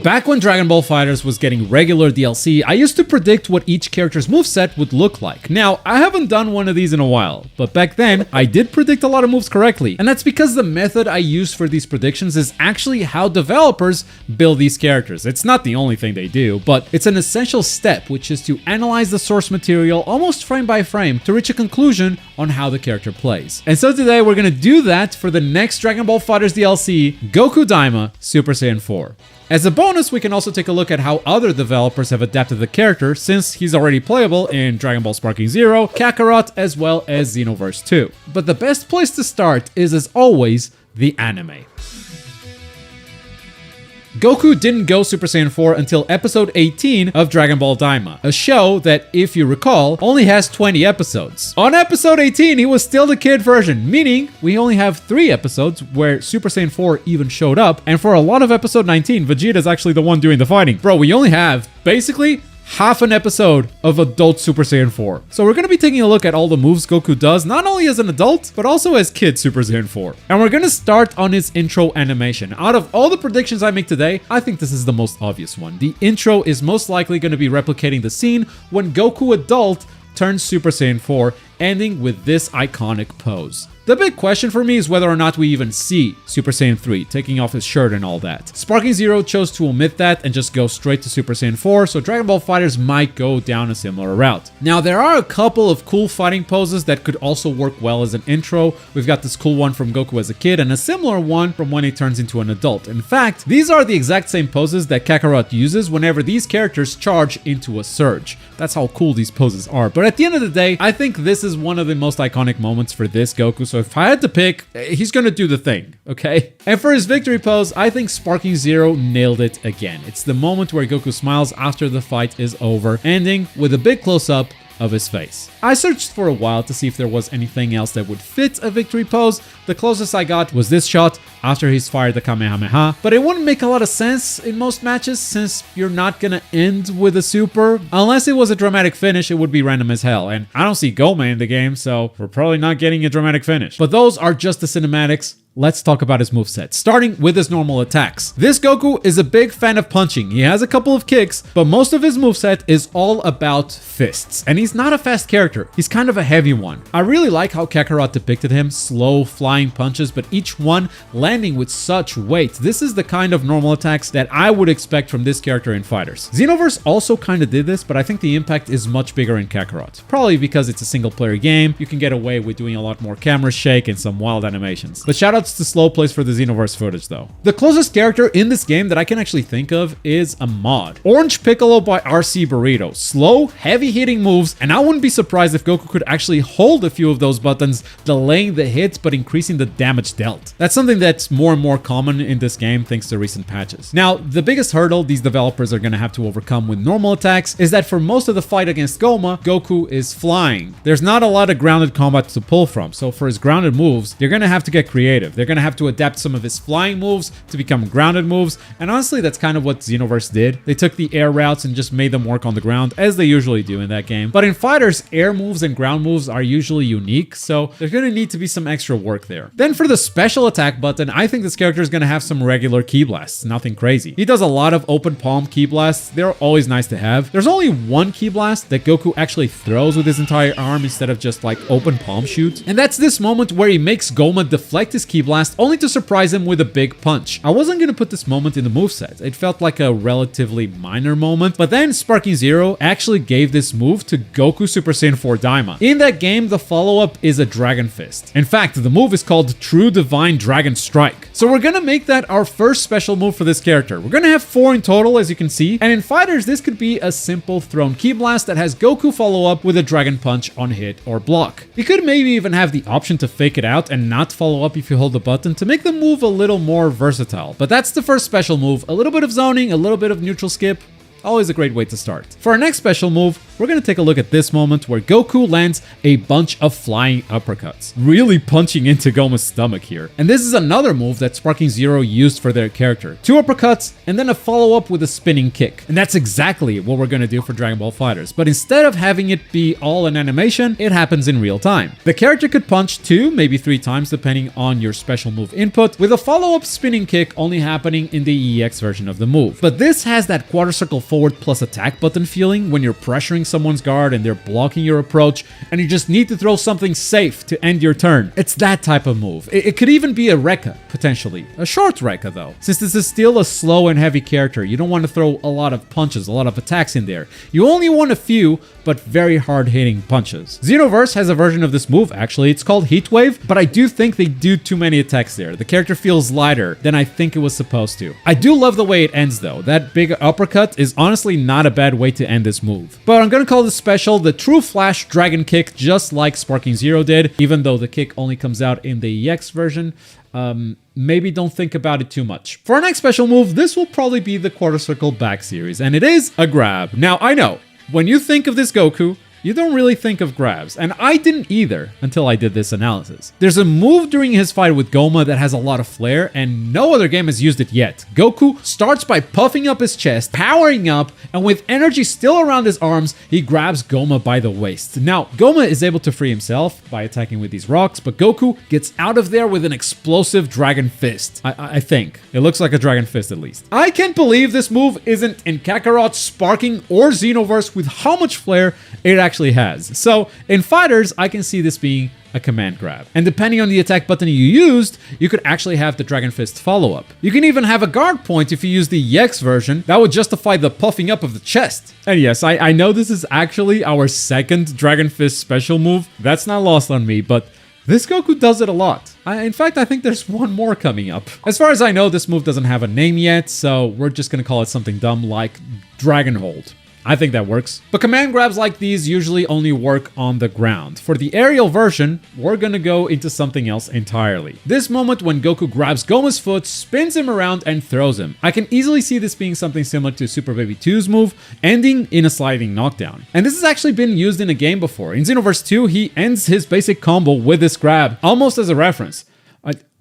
Back when Dragon Ball FighterZ was getting regular DLC, I used to predict what each character's moveset would look like. Now, I haven't done one of these in a while, but back then, I did predict a lot of moves correctly. And that's because the method I use for these predictions is actually how developers build these characters. It's not the only thing they do, but it's an essential step, which is to analyze the source material almost frame by frame to reach a conclusion on how the character plays. And so today, we're gonna do that for the next Dragon Ball FighterZ DLC, Goku Daima Super Saiyan 4. As a bonus, we can also take a look at how other developers have adapted the character since he's already playable in Dragon Ball Sparking Zero, Kakarot, as well as Xenoverse 2. But the best place to start is, as always, the anime. Goku didn't go Super Saiyan 4 until episode 18 of Dragon Ball Daima, a show that, if you recall, only has 20 episodes. On episode 18, he was still the kid version, meaning we only have 3 episodes where Super Saiyan 4 even showed up, and for a lot of episode 19, Vegeta's actually the one doing the fighting. Bro, we only have, basically, half an episode of adult Super Saiyan 4. So we're going to be taking a look at all the moves Goku does, not only as an adult, but also as kid Super Saiyan 4. And we're going to start on his intro animation. Out of all the predictions I make today, I think this is the most obvious one. The intro is most likely going to be replicating the scene when Goku adult turns Super Saiyan 4, ending with this iconic pose. The big question for me is whether or not we even see Super Saiyan 3 taking off his shirt and all that. Sparking Zero chose to omit that and just go straight to Super Saiyan 4, so Dragon Ball FighterZ might go down a similar route. Now, there are a couple of cool fighting poses that could also work well as an intro. We've got this cool one from Goku as a kid and a similar one from when he turns into an adult. In fact, these are the exact same poses that Kakarot uses whenever these characters charge into a surge. That's how cool these poses are. But at the end of the day, I think this is one of the most iconic moments for this Goku, so if I had to pick, he's gonna do the thing, okay? And for his victory pose, I think Sparking Zero nailed it again. It's the moment where Goku smiles after the fight is over, ending with a big close-up of his face. I searched for a while to see if there was anything else that would fit a victory pose. The closest I got was this shot after he's fired the Kamehameha, but it wouldn't make a lot of sense in most matches since you're not gonna end with a super. Unless it was a dramatic finish, it would be random as hell, and I don't see Goma in the game, so we're probably not getting a dramatic finish. But those are just the cinematics. Let's talk about his moveset, starting with his normal attacks. This Goku is a big fan of punching. He has a couple of kicks, but most of his moveset is all about fists. And he's not a fast character. He's kind of a heavy one. I really like how Kakarot depicted him, slow flying punches, but each one landing with such weight. This is the kind of normal attacks that I would expect from this character in FighterZ. Xenoverse also kind of did this, but I think the impact is much bigger in Kakarot. Probably because it's a single player game, you can get away with doing a lot more camera shake and some wild animations. But shout out to slow plays for the Xenoverse footage though. The closest character in this game that I can actually think of is a mod. Orange Piccolo by RC Burrito. Slow, heavy hitting moves, and I wouldn't be surprised if Goku could actually hold a few of those buttons, delaying the hits but increasing the damage dealt. That's something that's more and more common in this game thanks to recent patches. Now, the biggest hurdle these developers are going to have to overcome with normal attacks is that for most of the fight against Goma, Goku is flying. There's not a lot of grounded combat to pull from, so for his grounded moves, they're going to have to get creative. They're going to have to adapt some of his flying moves to become grounded moves, and honestly, that's kind of what Xenoverse did. They took the air routes and just made them work on the ground, as they usually do in that game. But in FighterZ, air moves and ground moves are usually unique, so there's going to need to be some extra work there. Then for the special attack button, I think this character is going to have some regular ki blasts, nothing crazy. He does a lot of open palm ki blasts. They're always nice to have. There's only one ki blast that Goku actually throws with his entire arm instead of just like open palm shoot, and that's this moment where he makes Goma deflect his ki blast only to surprise him with a big punch. I wasn't going to put this moment in the moveset. It felt like a relatively minor moment, but then Sparking Zero actually gave this move to Goku Super Saiyan 4 Daima. In that game, the follow-up is a Dragon Fist. In fact, the move is called True Divine Dragon Strike. So we're going to make that our first special move for this character. We're going to have 4 in total, as you can see, and in FighterZ, this could be a simple thrown ki blast that has Goku follow up with a Dragon Punch on hit or block. You could maybe even have the option to fake it out and not follow up if you hold the button to make the move a little more versatile. But that's the first special move. A little bit of zoning, a little bit of neutral skip. Always a great way to start. For our next special move, we're going to take a look at this moment where Goku lands a bunch of flying uppercuts, really punching into Goma's stomach here. And this is another move that Sparking Zero used for their character. 2 uppercuts and then a follow-up with a spinning kick. And that's exactly what we're going to do for Dragon Ball FighterZ. But instead of having it be all an animation, it happens in real time. The character could punch 2, maybe 3 times depending on your special move input, with a follow-up spinning kick only happening in the EX version of the move. But this has that quarter circle forward plus attack button feeling when you're pressuring someone's guard and they're blocking your approach and you just need to throw something safe to end your turn. It's that type of move. It could even be a Rekka, potentially. A short Rekka though. Since this is still a slow and heavy character, you don't want to throw a lot of punches, a lot of attacks in there. You only want a few, but very hard-hitting punches. Xenoverse has a version of this move, actually. It's called Heatwave, but I do think they do too many attacks there. The character feels lighter than I think it was supposed to. I do love the way it ends though. That big uppercut is honestly not a bad way to end this move. But I'm gonna call this special the True Flash Dragon Kick, just like Sparking Zero did, even though the kick only comes out in the EX version. Maybe don't think about it too much. For our next special move, this will probably be the Quarter Circle Back series, and it is a grab. Now, I know, when you think of this Goku, you don't really think of grabs, and I didn't either until I did this analysis. There's a move during his fight with Goma that has a lot of flair, and no other game has used it yet. Goku starts by puffing up his chest, powering up, and with energy still around his arms, he grabs Goma by the waist. Now, Goma is able to free himself by attacking with these rocks, but Goku gets out of there with an explosive Dragon Fist. I think. It looks like a Dragon Fist at least. I can't believe this move isn't in Kakarot, Sparking, or Xenoverse with how much flair it actually has. So in FighterZ, I can see this being a command grab. And depending on the attack button you used, you could actually have the Dragon Fist follow-up. You can even have a guard point if you use the EX version. That would justify the puffing up of the chest. And yes, I know this is actually our second Dragon Fist special move. That's not lost on me, but this Goku does it a lot. In fact, I think there's one more coming up. As far as I know, this move doesn't have a name yet, so we're just gonna call it something dumb like Dragon Hold. I think that works. But command grabs like these usually only work on the ground. For the aerial version, we're gonna go into something else entirely. This moment when Goku grabs Goma's foot, spins him around, and throws him. I can easily see this being something similar to Super Baby 2's move, ending in a sliding knockdown. And this has actually been used in a game before. In Xenoverse 2, he ends his basic combo with this grab, almost as a reference.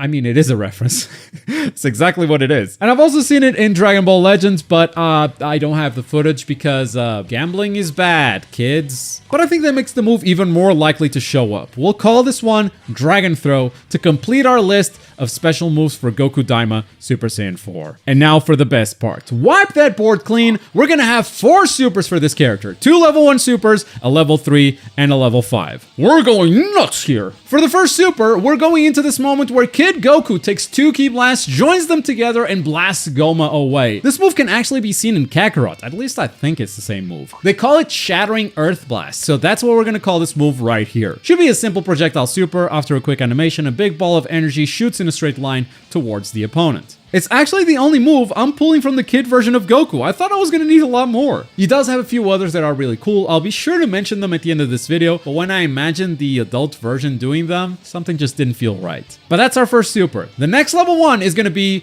I mean, it is a reference. It's exactly what it is. And I've also seen it in Dragon Ball Legends, but I don't have the footage because gambling is bad, kids. But I think that makes the move even more likely to show up. We'll call this one Dragon Throw to complete our list of special moves for Goku Daima Super Saiyan 4. And now for the best part. Wipe that board clean. We're gonna have 4 supers for this character. 2 level 1 supers, a level 3, and a level 5. We're going nuts here. For the first super, we're going into this moment where Kid Goku takes 2 Ki Blasts, joins them together, and blasts Goma away. This move can actually be seen in Kakarot. At least I think it's the same move. They call it Shattering Earth Blast, so that's what we're gonna call this move right here. Should be a simple projectile super. After a quick animation, a big ball of energy shoots in a straight line towards the opponent. It's actually the only move I'm pulling from the kid version of Goku. I thought I was gonna need a lot more. He does have a few others that are really cool. I'll be sure to mention them at the end of this video, but when I imagined the adult version doing them, something just didn't feel right. But that's our first super. The next level 1 is gonna be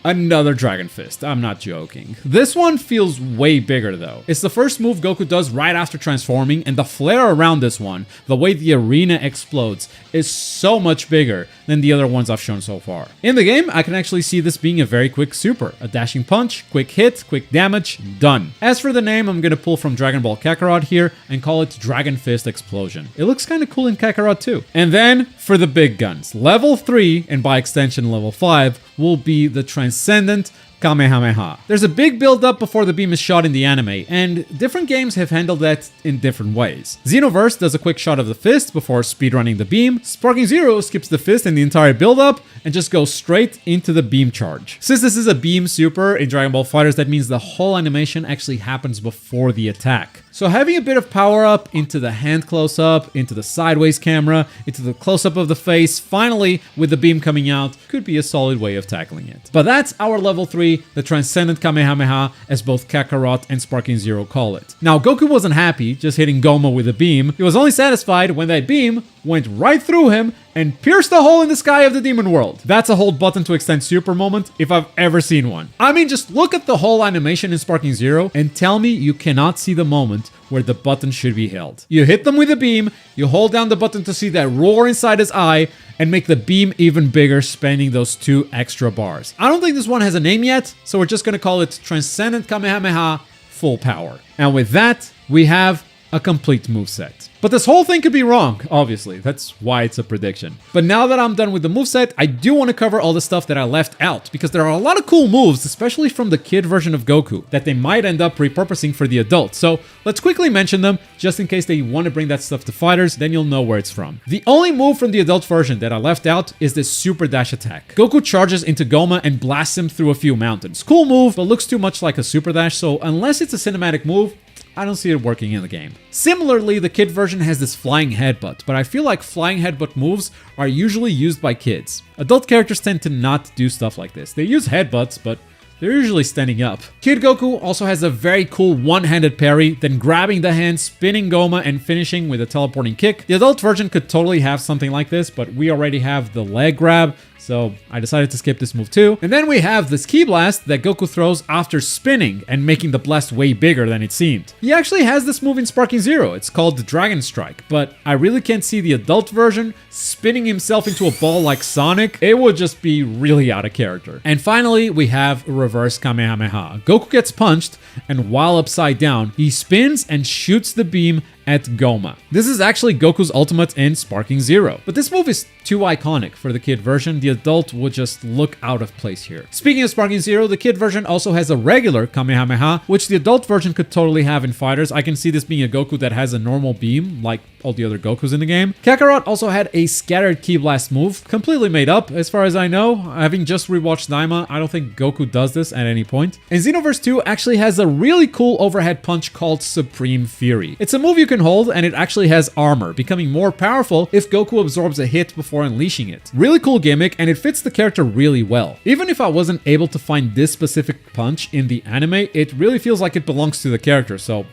another Dragon Fist. I'm not joking. This one feels way bigger though. It's the first move Goku does right after transforming, and the flare around this one, the way the arena explodes, is so much bigger than the other ones I've shown so far. In the game, I can actually see this being a very quick super. A dashing punch, quick hit, quick damage, done. As for the name, I'm gonna pull from Dragon Ball Kakarot here and call it Dragon Fist Explosion. It looks kinda cool in Kakarot too. And then, for the big guns, level 3, and by extension level 5, will be the Transcendent Kamehameha. There's a big build up before the beam is shot in the anime, and different games have handled that in different ways. Xenoverse does a quick shot of the fist before speedrunning the beam. Sparking Zero skips the fist and the entire build up and just goes straight into the beam charge. Since this is a beam super in Dragon Ball FighterZ, that means the whole animation actually happens before the attack. So having a bit of power up into the hand close up, into the sideways camera, into the close up of the face, finally with the beam coming out, could be a solid way of tackling it. But that's our level 3, the Transcendent Kamehameha, as both Kakarot and Sparking Zero call it. Now, Goku wasn't happy just hitting Goma with a beam. He was only satisfied when that beam went right through him and pierce the hole in the sky of the demon world. That's a hold button to extend super moment if I've ever seen one. I mean, just look at the whole animation in Sparking Zero and tell me you cannot see the moment where the button should be held. You hit them with a beam, you hold down the button to see that roar inside his eye, and make the beam even bigger, spending those 2 extra bars. I don't think this one has a name yet, so we're just gonna call it Transcendent Kamehameha Full Power. And with that, we have a complete moveset. But this whole thing could be wrong, obviously. That's why it's a prediction. But now that I'm done with the moveset, I do want to cover all the stuff that I left out, because there are a lot of cool moves, especially from the kid version of Goku, that they might end up repurposing for the adult. So let's quickly mention them, just in case they want to bring that stuff to fighters, then you'll know where it's from. The only move from the adult version that I left out is this super dash attack. Goku charges into Goma and blasts him through a few mountains. Cool move, but looks too much like a super dash, so unless it's a cinematic move, I don't see it working in the game. Similarly, the kid version has this flying headbutt, but I feel like flying headbutt moves are usually used by kids. Adult characters tend to not do stuff like this. They use headbutts, but they're usually standing up. Kid Goku also has a very cool one-handed parry, then grabbing the hand, spinning Goma, and finishing with a teleporting kick. The adult version could totally have something like this, but we already have the leg grab, so I decided to skip this move too. And then we have this Ki Blast that Goku throws after spinning and making the blast way bigger than it seemed. He actually has this move in Sparking Zero. It's called the Dragon Strike, but I really can't see the adult version spinning himself into a ball like Sonic. It would just be really out of character. And finally, we have Reverse Kamehameha. Goku gets punched, and while upside down, he spins and shoots the beam at Goma. This is actually Goku's ultimate in Sparking Zero, but this move is too iconic for the kid version. The adult would just look out of place here. Speaking of Sparking Zero, the kid version also has a regular Kamehameha, which the adult version could totally have in fighters. I can see this being a Goku that has a normal beam, like all the other Gokus in the game. Kakarot also had a scattered Ki Blast move, completely made up as far as I know. Having just rewatched Daima, I don't think Goku does this at any point. And Xenoverse 2 actually has a really cool overhead punch called Supreme Fury. It's a move you can hold, and it actually has armor, becoming more powerful if Goku absorbs a hit before unleashing it. Really cool gimmick, and it fits the character really well. Even if I wasn't able to find this specific punch in the anime, it really feels like it belongs to the character, so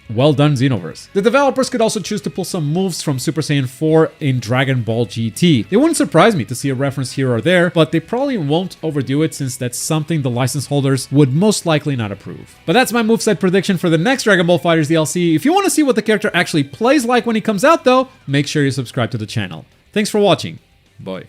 well done, Xenoverse. The developers could also choose to pull some moves from Super Saiyan 4 in Dragon Ball GT. It wouldn't surprise me to see a reference here or there, but they probably won't overdo it since that's something the license holders would most likely not approve. But that's my moveset prediction for the next Dragon Ball FighterZ DLC. If you want to see what the character actually plays like when he comes out though, make sure you subscribe to the channel. Thanks for watching. Bye.